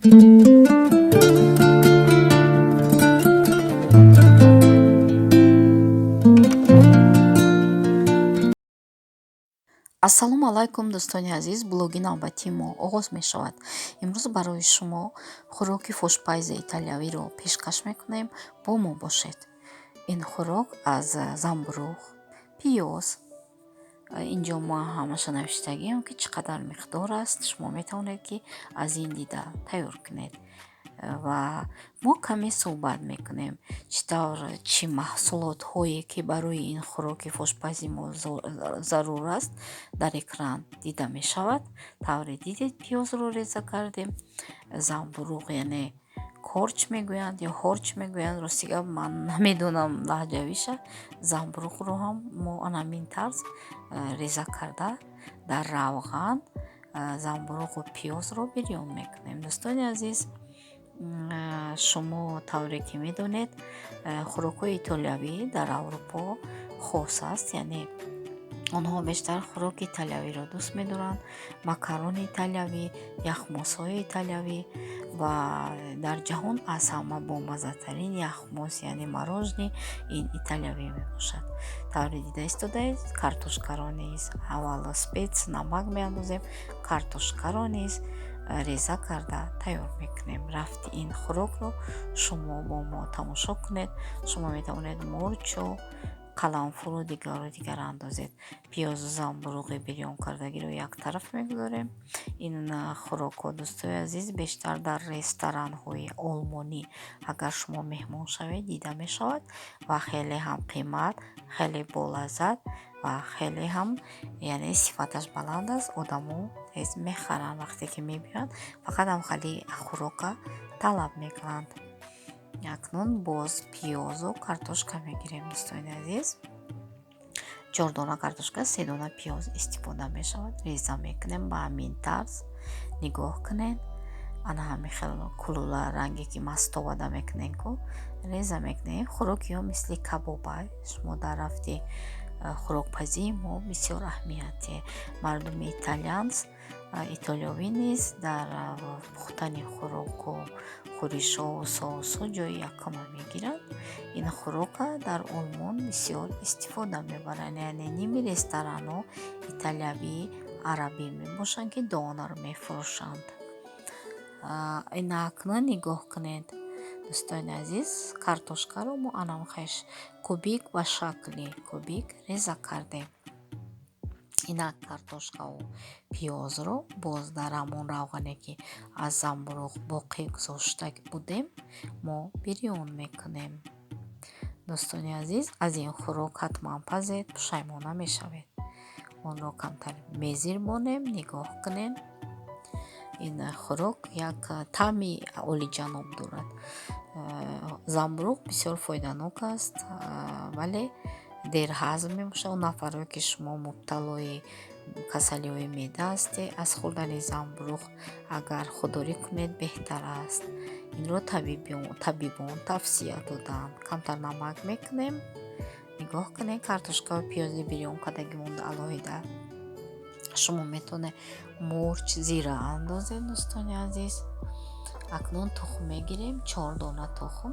ассалому алайкум дӯстони азиз, блоги навбатии мо оғоз мешавад. имрӯз барои шумо хӯроки хушпайзи италиявиро пешкаш мекунем. бо мо бошед. ин хӯрок аз замбурӯғ, пиёз, инҷо мо ҳамаша навиштагием ки чӣ қадар миқдор аст. шумо метавонед ки аз ин дида тайёр кунед ва мо каме суҳбат мекунем чӣ тавр чӣ маҳсулотҳое ки барои ин хӯроки хушпайзи мо зарур аст дар экран дида мешавад. тавре дидед, пиёзро реза кардем, замбурӯғ яъне корч мегӯянд ё ҳорч мегӯянд, рости гап ман намедонам лаҳҷавиша. Замбурӯғро ҳам мо ан ҳамин тарз реза карда дар равған замбурӯғу пиёзро бирён мекунем. дӯстони азиз, шумо тавре ки медонед, хӯрокҳои итолиявӣ дар Аврупо хос аст, яъне онҳо бештар хӯроки италиявиро дӯст медоранд. макарони италиявӣ, яхмосҳои италиявӣ ва дар ҷаҳон аз ҳама бомаззатарин яхмос яъне мороженый ин италиявӣ мебошад. тавре дида истодаед, картошкаро низ аввал спец намак меандозем, картошкаро низ реза карда тайёр мекунем. рафти ин хӯрокро шумо бо мо тамошо кунед. шумо метавонед мурчу қаламфуру дигар андозед. пиёзу замбурӯғи бирён кардагиро як тараф мегузорем. ин хӯрокҳо дӯстои азиз бештар дар ресторанҳои олмонӣ агар шумо меҳмон шавед дида мешавад ва хеле ҳам қимат, хеле болаззат ва хеле ҳам яъне сифаташ баланд аст. одамо тез мехаранд вақте ки мебиёнд, фақат ҳам хали хӯрока талаб мекунанд. акнун боз пиёзу картошка мегирем. дӯстони азиз, 4 дона картошка, 3 дона пиёз истифода мешавад. реза мекунем ба ҳамин тарз. нигоҳ кунед, ана ҳамин хел кулула ранге ки мастовада мекунем ку реза мекунем. хӯроки ё мисли кабоба. шумо дар рафти хӯрокпазии мо бисёр аҳамияте. мардуми итолиёвӣ низ дар пухтани хӯроку хӯришову соусу ҷои якума мегиранд. ин хӯрока дар олмон бисёр истифода мебаранд, яъне ними ресторанҳо италиявӣ, арабӣ мебошанд ки донор мефурӯшанд. ин акнун нигоҳ кунед, дӯстони азиз, картошкаро мо анамхеш кубик ба шакли кубик реза кардем. инак картошкаву пиёзро боз дар ҳамон равғане ки аз замбурӯғ боқӣ гузошта будем мо бирён мекунем. дӯстони азиз, аз ин хӯрок ҳатман пазед, пушаймон намешавед. онро камтар мезирбонем. нигоҳ кунем, ин хӯрок як таъми олиҷаноб дорад. замбурӯғ бисёр фоиданок аст, вале дер ҳазм мебошад. он нафаре ки шумо мубталои касалиҳои меъда ҳастед, аз хӯрдани замбурӯғ агар худдорӣ кунед беҳтар аст. инро табибон тавсия доданд. камтар намак мекунем. нигоҳ кунед, картошкаву пиёзи бирён кардаги монда алоҳида. шумо метавонед мурч, зира андозед. дӯстони азиз, акнун тухм мегирем, 4 дона тухм.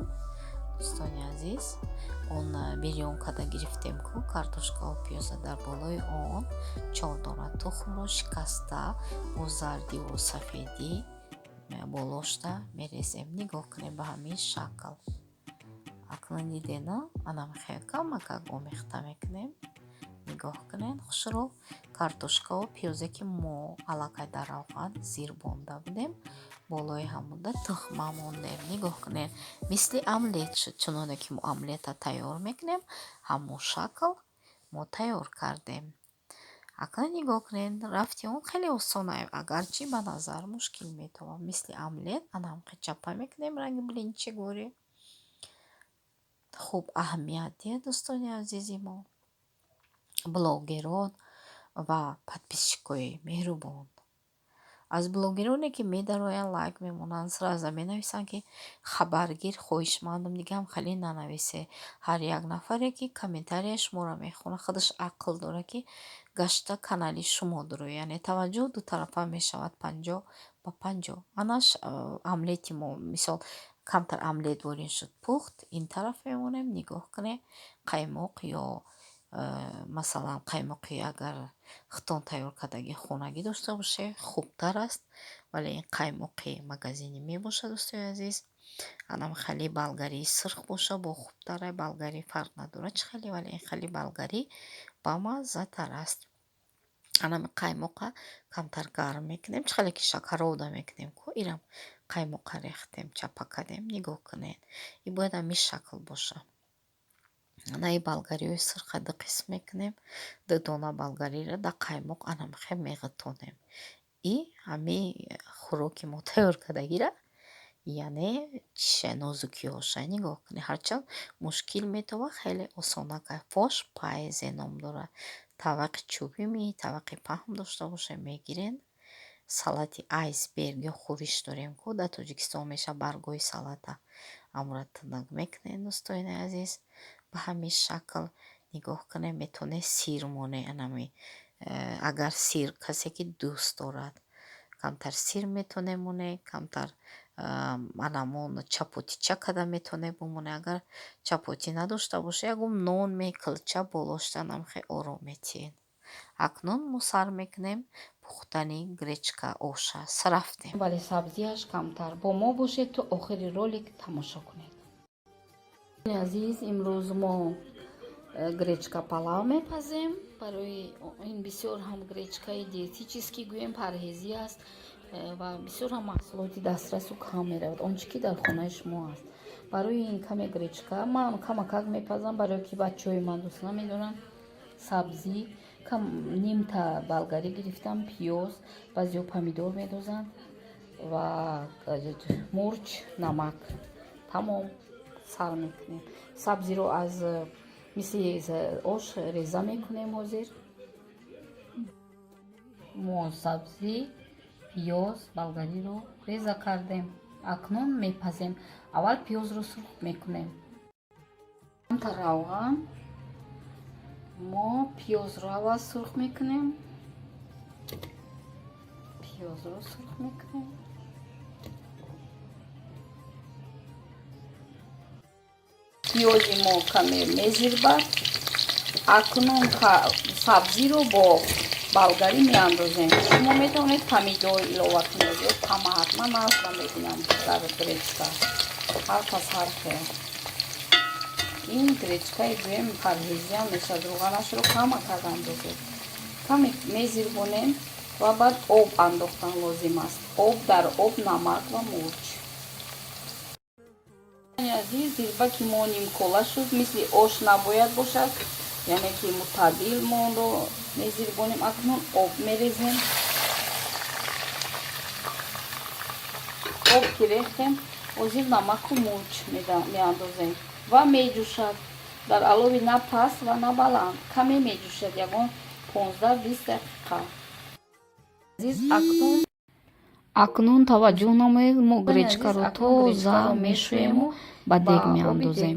дӯстони азиз, он бирён карда гирифтем ку картошкаву пиёза, дар болои он 4 дона тухмро шикаста бо зардиву сафедӣ болошта мерезем. нигоҳ кунем ба ҳамин шакл. акнун дидена анамхел камакак омехта мекунем. нигоҳ кунед, хушро картошкаву пиёзе ки мо аллакай дар равған зирбонда будем, болои ҳамуда тухма мондем. нигоҳ кунед, мисли омлет шуд. чуноне ки мо омлета тайёр мекунем, ҳамон шакл мо тайёр кардем. акнун нигоҳ кунед, рафти он хеле осон аст, агарчи ба назар мушкил метавон. мисли омлет анамқи чапа мекунем ранги блинчигӯри. хуб аҳамият диҳед дӯстони азизи мо, блогерон ва подписчикои меҳрубон. аз блогероне ки медароянд лайк мемонанд, сразу менависанд ки хабаргир, хоҳишмандам дигам хеле нанависе. ҳар як нафаре ки комментарияи шуморо мехонад худаш ақл дорад ки гашта канали шумодро, яъне таваҷҷӯҳ дутарафа мешавад. ба 50. Анаш омлети мо мисол камтар омлет ворин шуд пухт, ин тараф мемонем нигоҳ кунем қаймоқ ё масалан қаймоқи агар хитон тайёр кардаги хонагӣ дошта боше хубтар аст, вале ин қаймоқи магазинӣ мебошад дӯстои азиз. анам хали болгарии сирх боша бо хубтара, болгарӣ фарқ надорад чӣ хеле, вале ин хали болгарӣ бамаззатар аст. анами қаймоқа камтар гарм мекунем, чӣ хеле ки шакарода мекунем ку ирам қаймоқа рехтем, чапа кардем, нигоҳ кунед. И бояд ҳамин шакл боша. анаи болгариҳои сирха ду қисм мекунем, ду дона болгариро да қаймоқ анамихе меғитонем. И ҳами хӯроки мо тайёр кардагира яъне чиша нозукиёша нигоҳ кунед. ҳарчанд мушкил метавад, хеле осонак фош пайзе ном дорад. тавақи чӯбӣ тавақи паҳм дошта боша мегирен. салати айсберг ё хӯриш дорем ку дар Тоҷикистон меша баргои салата амра тинак мекунем дӯстони азиз. ба ҳамин шакл нигоҳ кунем метавонед сир монед анами агар сир касе ки дӯст дорад камтар сир метавонед монед, камтар анамон чапотича када метавонед бумонед. агар чапоти надошта боша ягон нон мекилча болошта намхе ором метиҳед. акнун мо сар мекунем пухтани гречка оша. сарафтем, вале сабзияш камтар. бо мо бошед то охири ролик тамошо кунед. азиз, имрӯз мо гречка палав мепазем. барои ин бисёр ҳам гречкаи диетически гӯем парҳезӣ аст ва бисёр ҳам маҳсулоти дастрасу кам меравад, он чӣ ки дар хонаи шумо аст. барои ин каме гречка ман камакак мепазам, барое ки бачаҳои ман дӯст намедоранд. сабзӣ нимта болгарӣ гирифтам, пиёз, баъзеҳо помидор медозанд ва мурч, намак. тамом сар мекунем. сабзиро аз мисли ош реза мекунем. ҳозир мо сабзӣ, пиёз, болгариро реза кардем. акнун мепазем. аввал пиёзро сурх мекунем. равған мо пиёзро аввал сурх мекунем. пиёзро сурх мекунем. пиёзи мо каме мезирбад. акнун сабзиро бо болгарӣ меандозем. шумо метавонед помидор илова кунед ё томат. ман назда мебинам дар гречка. ҳар кас ҳар хел. ин гречкаи гӯем парҳезиам мешавад. рӯғанашро кама карда андозед. каме мезирбонем ва баъд об андохтан лозим аст. об дар об намак ва мурч. азиз, зирбаки мо нимкола шуд, мисли ош набояд бошад, яъне ки мутадил моро мезирбонем. акнун об мерезем. об ки рехтем, ҳозир намаку мурч меандозем ва меҷӯшад. дар алови на паст ва на баланд. каме меҷӯшад, ягон 15-20 дақиқа. азиз, акнун таваҷҷӯҳ намоед, мо гречкаро тоза мешӯему ба дег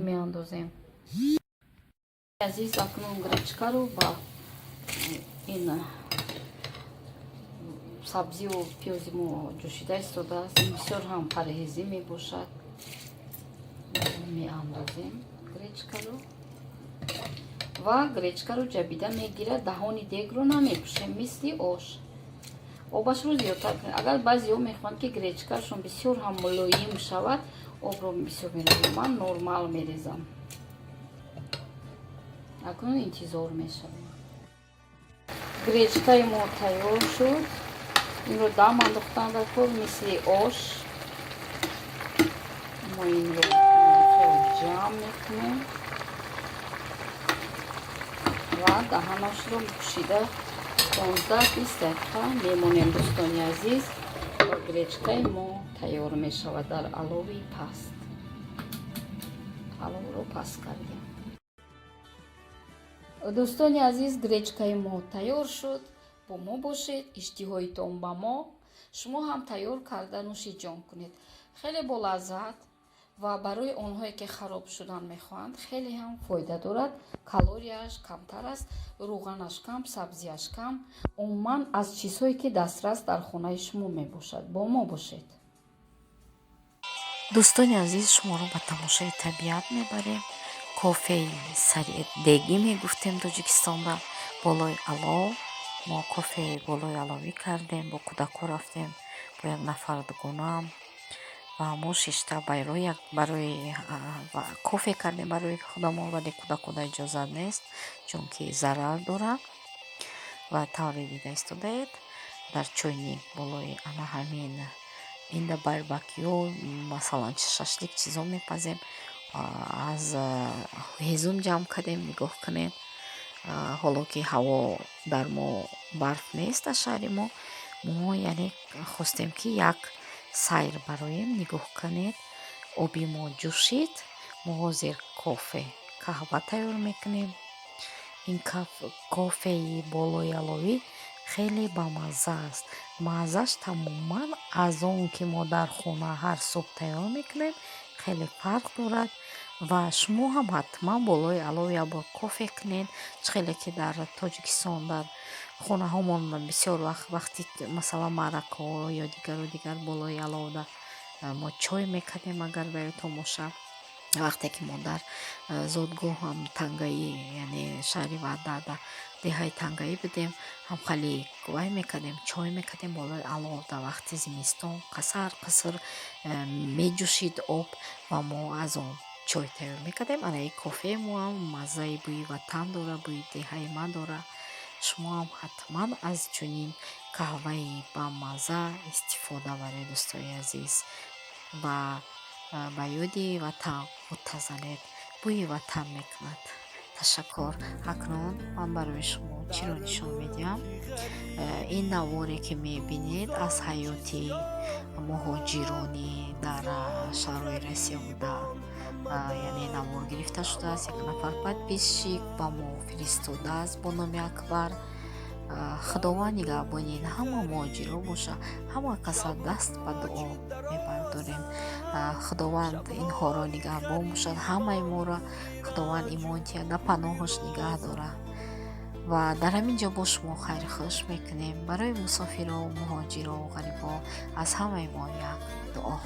меандозем. азиз, акнун гречкаро ба ин сабзию пиёзи мо ҷӯшида истодааст. бисёр ҳам парҳезӣ мебошад. меандозем гречкаро ва гречкаро ҷабида мегирад. даҳони дегро намепӯшем мисли ош. обашро зиёдтар кунед. агар баъзеҳо мехоҳанд ки гречкашон бисёр ҳам мулоим шавад, обро бисёр мерезам. ман нормал мерезам. акнун интизор мешавем. гречкаи мо тайёр шуд. инро дам андохтан дар кор мисли ош. мо инро ҷамъ мекунем ва даҳанашро пӯшида 15-20 дақиқа мемонем. дӯстони азиз, ва гречкаи мо тайёр мешавад дар алови паст. аловро паст кардем. дӯстони азиз, гречкаи мо тайёр шуд. бо мо бошед, иштиҳоитон ба мо. шумо ҳам тайёр карда нӯши ҷон кунед. хеле болаззат ва барои онҳое ки хароб шудан мехоҳанд хеле ҳам фоида дорад. Калорияш камтар аст, рӯғанаш кам, сабзияш кам. Умуман аз чизҳое ки дастрас дар хонаи шумо мебошад. Бо мо бошед. дӯстони азиз, шуморо ба тамошои табиат мебарем. кофеи дегӣ мегуфтем тоҷикистонда, болои алов. Мо кофеи болои аловӣ кардем, бо кӯдако рафтем бо як нафар дугунаам ва мо шишта барои кофе кардем барои худамон, вале кӯдакода иҷозат нест, чунки зарар дорад. ва тавре дида истодаед дар чойник болои ана ҳамин инда барбекю, масалан шашлик чизо мепазем, аз ҳезум ҷамъ кардем. нигоҳ кунед, ҳоло ки ҳаво дар мо барф нест дар шаҳри мо яъне хостем ки як сайр бароем. нигоҳ кунед, оби мо ҷӯшид, мо ҳозир каҳва тайёр мекунем. ин кофеи болои аловӣ хеле бамазза аст. маззаш тамоман аз он ки мо дар хона ҳар субҳ тайёр мекунем хеле фарқ дорад. ва шумо ҳам ҳатман болои алов як бор кофе кунед. хеле ки дар Тоҷикистон дар хонаҳомон бисёр вақти масалан маъракаҳо ё дигар болои аловда мо чой мекардем. агар ба ёдтон бошад, вақте ки мо дар зодгоҳам тангаӣ, яъне шаҳри Ваъда деҳаи тангаӣ будем, ҳам хеле вай мекардем, чой мекардем болои алов. дар вақти зимистон қиср меҷӯшид об ва мо аз он чой тайёр мекардем. ана ин кофеи мо ҳам маззаи бӯи ватан дора, бӯи деҳаи ман дора. шумо ҳам ҳатман аз чунин қаҳваи бамазза истифода баред дӯстони азиз. ва ба ёди ватан ғутта занед, бӯи ватан мекунад. ташаккур. акнун ман барои шумо чиро нишон медиҳам. ин наворе ки мебинед аз ҳаёти муҳоҷирони дар шаҳрҳои Россия буда, яъне навор гирифта шудааст. як нафар подписчик ба мо фиристодааст бо номи Акбар. худованд нигаҳбонин ҳама муҳоҷиро боша, ҳама каса даст ба дуо мебардорем. худованд инҳоро нигаҳбон бошад, ҳамаи моро худованд имонтия дар паноҳаш нигаҳ дорад. ва дар ҳамин ҷо бо шумо хайрхуш мекунем. барои мусофиро, муҳоҷиро, ғарибо аз ҳамаи мо як дуо.